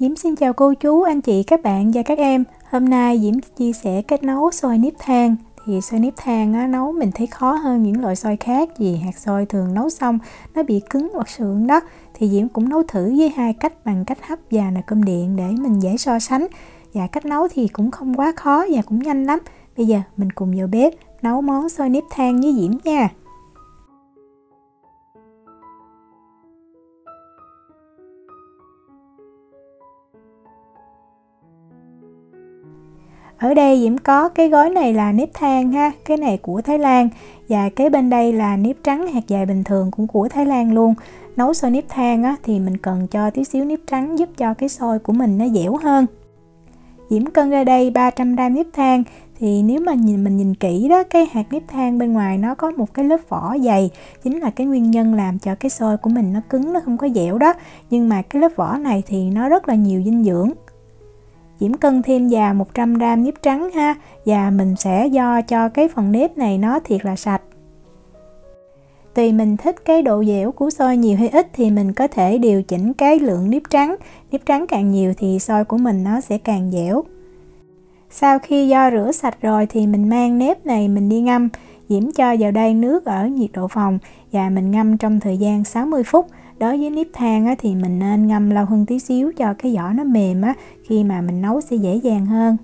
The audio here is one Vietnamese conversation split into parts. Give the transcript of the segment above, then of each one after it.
Diễm xin chào cô chú, anh chị, các bạn và các em. Hôm nay Diễm chia sẻ cách nấu xôi nếp than. Thì xôi nếp than á, nấu mình thấy khó hơn những loại xôi khác vì hạt xôi thường nấu xong nó bị cứng hoặc sượng đó. Thì Diễm cũng nấu thử với hai cách, bằng cách hấp và nồi cơm điện để mình dễ so sánh. Và cách nấu thì cũng không quá khó và cũng nhanh lắm. Bây giờ mình cùng vào bếp nấu món xôi nếp than với Diễm nha. Ở đây Diễm có cái gói này là nếp than ha, cái này của Thái Lan, và cái bên đây là nếp trắng hạt dài bình thường cũng của Thái Lan luôn. Nấu xôi nếp than á, thì mình cần cho tí xíu nếp trắng giúp cho cái xôi của mình nó dẻo hơn. Diễm cân ra đây 300g nếp than. Thì nếu mà mình nhìn kỹ đó, cái hạt nếp than bên ngoài nó có một cái lớp vỏ dày, chính là cái nguyên nhân làm cho cái xôi của mình nó cứng, nó không có dẻo đó. Nhưng mà cái lớp vỏ này thì nó rất là nhiều dinh dưỡng. Diễm cân thêm vào 100g nếp trắng ha, và mình sẽ do cho cái phần nếp này nó thiệt là sạch. Tùy mình thích cái độ dẻo của xôi nhiều hay ít thì mình có thể điều chỉnh cái lượng nếp trắng. Nếp trắng càng nhiều thì xôi của mình nó sẽ càng dẻo. Sau khi do rửa sạch rồi thì mình mang nếp này mình đi ngâm. Diễm cho vào đây nước ở nhiệt độ phòng và mình ngâm trong thời gian 60 phút. Đối với nếp than á, thì mình nên ngâm lâu hơn tí xíu cho cái vỏ nó mềm á, khi mà mình nấu sẽ dễ dàng hơn.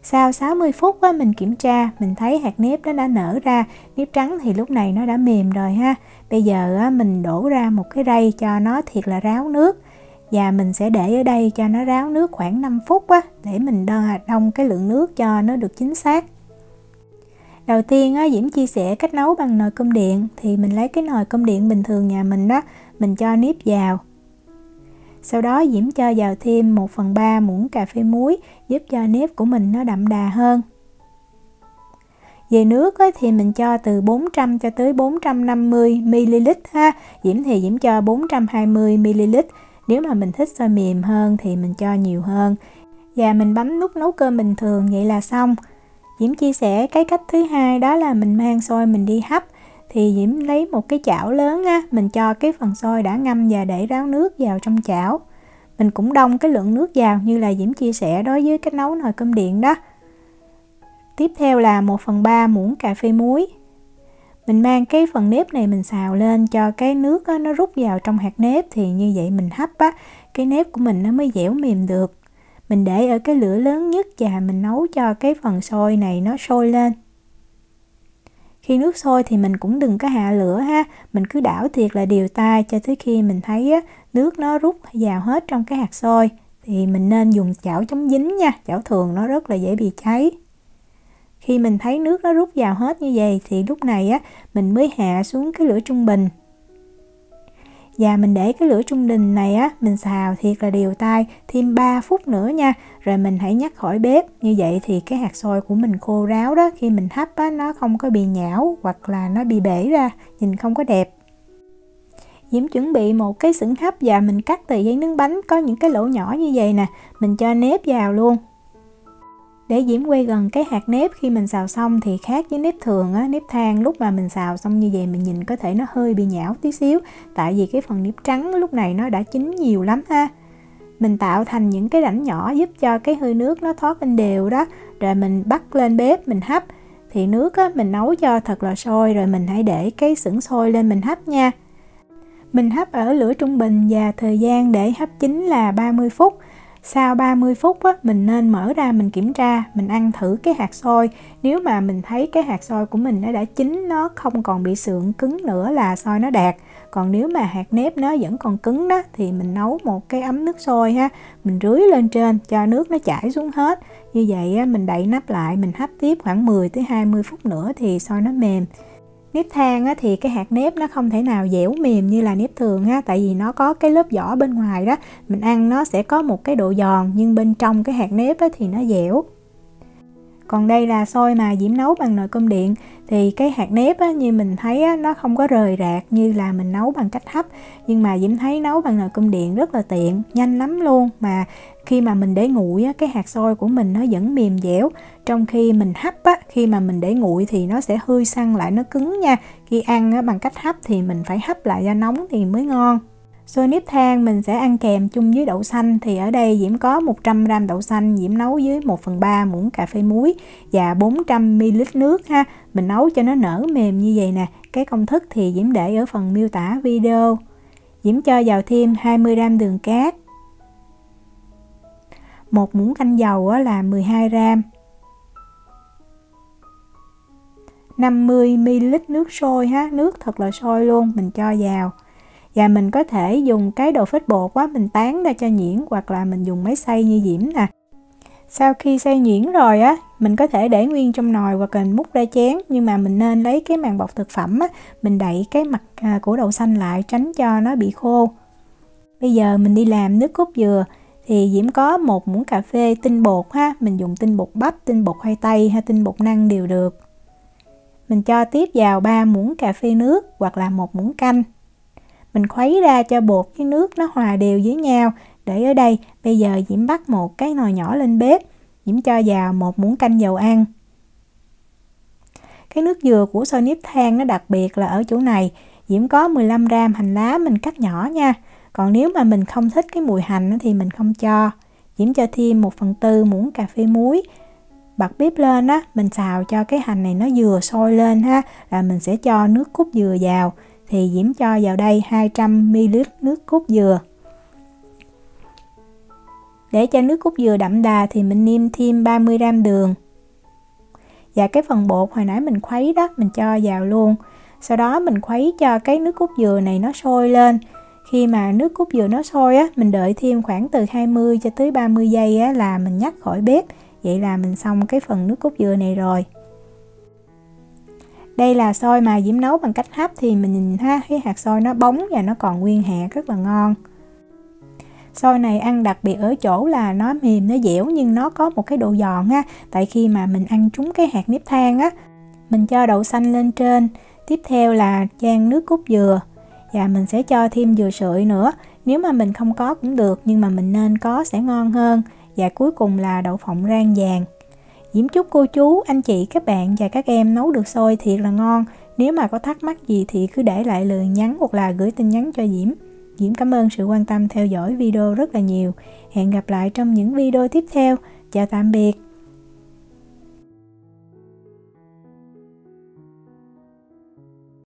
Sau 60 phút á, mình kiểm tra, mình thấy hạt nếp nó đã nở ra, nếp trắng thì lúc này nó đã mềm rồi ha. Bây giờ á, mình đổ ra một cái rây cho nó thiệt là ráo nước. Và mình sẽ để ở đây cho nó ráo nước khoảng 5 phút á, để mình đông cái lượng nước cho nó được chính xác. Đầu tiên á, Diễm chia sẻ cách nấu bằng nồi cơm điện. Thì mình lấy cái nồi cơm điện bình thường nhà mình đó, mình cho nếp vào. Sau đó Diễm cho vào thêm 1/3 muỗng cà phê muối, giúp cho nếp của mình nó đậm đà hơn. Về nước á, thì mình cho từ 400 cho tới 450ml ha. Diễm thì Diễm cho 420ml. Nếu mà mình thích xôi mềm hơn thì mình cho nhiều hơn. Và mình bấm nút nấu cơm bình thường, vậy là xong. Diễm chia sẻ cái cách thứ hai, đó là mình mang xôi mình đi hấp. Thì Diễm lấy một cái chảo lớn á, mình cho cái phần xôi đã ngâm và để ráo nước vào trong chảo. Mình cũng đông cái lượng nước vào như là Diễm chia sẻ đối với cách nấu nồi cơm điện đó. Tiếp theo là 1/3 muỗng cà phê muối. Mình mang cái phần nếp này mình xào lên cho cái nước á, nó rút vào trong hạt nếp. Thì như vậy mình hấp á, cái nếp của mình nó mới dẻo mềm được. Mình để ở cái lửa lớn nhất và mình nấu cho cái phần xôi này nó sôi lên. Khi nước sôi thì mình cũng đừng có hạ lửa ha. Mình cứ đảo thiệt là đều tay cho tới khi mình thấy á, nước nó rút vào hết trong cái hạt xôi. Thì mình nên dùng chảo chống dính nha. Chảo thường nó rất là dễ bị cháy. Khi mình thấy nước nó rút vào hết như vậy thì lúc này á, mình mới hạ xuống cái lửa trung bình. Và mình để cái lửa trung bình này á, mình xào thiệt là đều tay thêm 3 phút nữa nha. Rồi mình hãy nhắc khỏi bếp. Như vậy thì cái hạt xôi của mình khô ráo đó, khi mình hấp á, nó không có bị nhão hoặc là nó bị bể ra, nhìn không có đẹp. Diễm chuẩn bị một cái xửng hấp và mình cắt tờ giấy nướng bánh có những cái lỗ nhỏ như vậy nè. Mình cho nếp vào luôn. Để Diễm quay gần cái hạt nếp khi mình xào xong thì khác với nếp thường á, nếp than lúc mà mình xào xong như vậy mình nhìn có thể nó hơi bị nhão tí xíu. Tại vì cái phần nếp trắng lúc này nó đã chín nhiều lắm ha. Mình tạo thành những cái rãnh nhỏ giúp cho cái hơi nước nó thoát lên đều đó. Rồi mình bắt lên bếp mình hấp. Thì nước á, mình nấu cho thật là sôi rồi mình hãy để cái xửng sôi lên mình hấp nha. Mình hấp ở lửa trung bình và thời gian để hấp chín là 30 phút. Sau 30 phút á, mình nên mở ra mình kiểm tra, mình ăn thử cái hạt xôi. Nếu mà mình thấy cái hạt xôi của mình nó đã chín, nó không còn bị sượng cứng nữa là xôi nó đạt. Còn nếu mà hạt nếp nó vẫn còn cứng đó thì mình nấu một cái ấm nước sôi ha. Mình rưới lên trên cho nước nó chảy xuống hết. Như vậy á, mình đậy nắp lại, mình hấp tiếp khoảng 10 tới 20 phút nữa thì xôi nó mềm. Nếp than á, thì cái hạt nếp nó không thể nào dẻo mềm như là nếp thường ha. Tại vì nó có cái lớp vỏ bên ngoài đó. Mình ăn nó sẽ có một cái độ giòn, nhưng bên trong cái hạt nếp á, thì nó dẻo. Còn đây là xôi mà Diễm nấu bằng nồi cơm điện. Thì cái hạt nếp á, như mình thấy á, nó không có rời rạc như là mình nấu bằng cách hấp. Nhưng mà Diễm thấy nấu bằng nồi cơm điện rất là tiện, nhanh lắm luôn. Mà khi mà mình để nguội á, cái hạt xôi của mình nó vẫn mềm dẻo. Trong khi mình hấp á, khi mà mình để nguội thì nó sẽ hơi săn lại, nó cứng nha. Khi ăn á, bằng cách hấp thì mình phải hấp lại cho nóng thì mới ngon. Xôi nếp than mình sẽ ăn kèm chung với đậu xanh, thì ở đây Diễm có 100g đậu xanh, Diễm nấu với 1/3 muỗng cà phê muối và 400ml nước ha. Mình nấu cho nó nở mềm như vậy nè. Cái công thức thì Diễm để ở phần miêu tả video. Diễm cho vào thêm 20g đường cát, 1 muỗng canh dầu là 12g, 50ml nước sôi ha, nước thật là sôi luôn, mình cho vào. Và mình có thể dùng cái đồ phết bột mình tán ra cho nhuyễn, hoặc là mình dùng máy xay như Diễm nè. Sau khi xay nhuyễn rồi mình có thể để nguyên trong nồi hoặc là mình múc ra chén, nhưng mà mình nên lấy cái màng bọc thực phẩm mình đậy cái mặt của đậu xanh lại, tránh cho nó bị khô. Bây giờ mình đi làm nước cốt dừa. Thì Diễm có 1 muỗng cà phê tinh bột ha, mình dùng tinh bột bắp, tinh bột khoai tây hay tinh bột năng đều được. Mình cho tiếp vào 3 muỗng cà phê nước hoặc là 1 muỗng canh. Mình khuấy ra cho bột với nước nó hòa đều với nhau. Để ở đây, bây giờ Diễm bắt một cái nồi nhỏ lên bếp. Diễm cho vào 1 muỗng canh dầu ăn. Cái nước dừa của xôi nếp than nó đặc biệt là ở chỗ này. Diễm có 15g hành lá mình cắt nhỏ nha. Còn nếu mà mình không thích cái mùi hành thì mình không cho. Diễm cho thêm 1/4 muỗng cà phê muối. Bật bếp lên mình xào cho cái hành này nó vừa sôi lên ha, là mình sẽ cho nước cốt dừa vào. Thì Diễm cho vào đây 200ml nước cốt dừa. Để cho nước cốt dừa đậm đà thì mình nêm thêm 30g đường. Và cái phần bột hồi nãy mình khuấy đó, mình cho vào luôn. Sau đó mình khuấy cho cái nước cốt dừa này nó sôi lên. Khi mà nước cốt dừa nó sôi mình đợi thêm khoảng từ 20 cho tới 30 giây là mình nhắc khỏi bếp. Vậy là mình xong cái phần nước cốt dừa này rồi. Đây là xôi mà Diễm nấu bằng cách hấp, thì mình nhìn ha, cái hạt xôi nó bóng và nó còn nguyên hạt, rất là ngon. Xôi này ăn đặc biệt ở chỗ là nó mềm, nó dẻo, nhưng nó có một cái độ giòn ha. Tại khi mà mình ăn trúng cái hạt nếp than mình cho đậu xanh lên trên. Tiếp theo là chan nước cốt dừa. Và mình sẽ cho thêm dừa sợi nữa. Nếu mà mình không có cũng được, nhưng mà mình nên có sẽ ngon hơn. Và cuối cùng là đậu phộng rang vàng. Diễm chúc cô chú, anh chị, các bạn và các em nấu được xôi thiệt là ngon. Nếu mà có thắc mắc gì thì cứ để lại lời nhắn hoặc là gửi tin nhắn cho Diễm. Diễm cảm ơn sự quan tâm theo dõi video rất là nhiều. Hẹn gặp lại trong những video tiếp theo. Chào tạm biệt.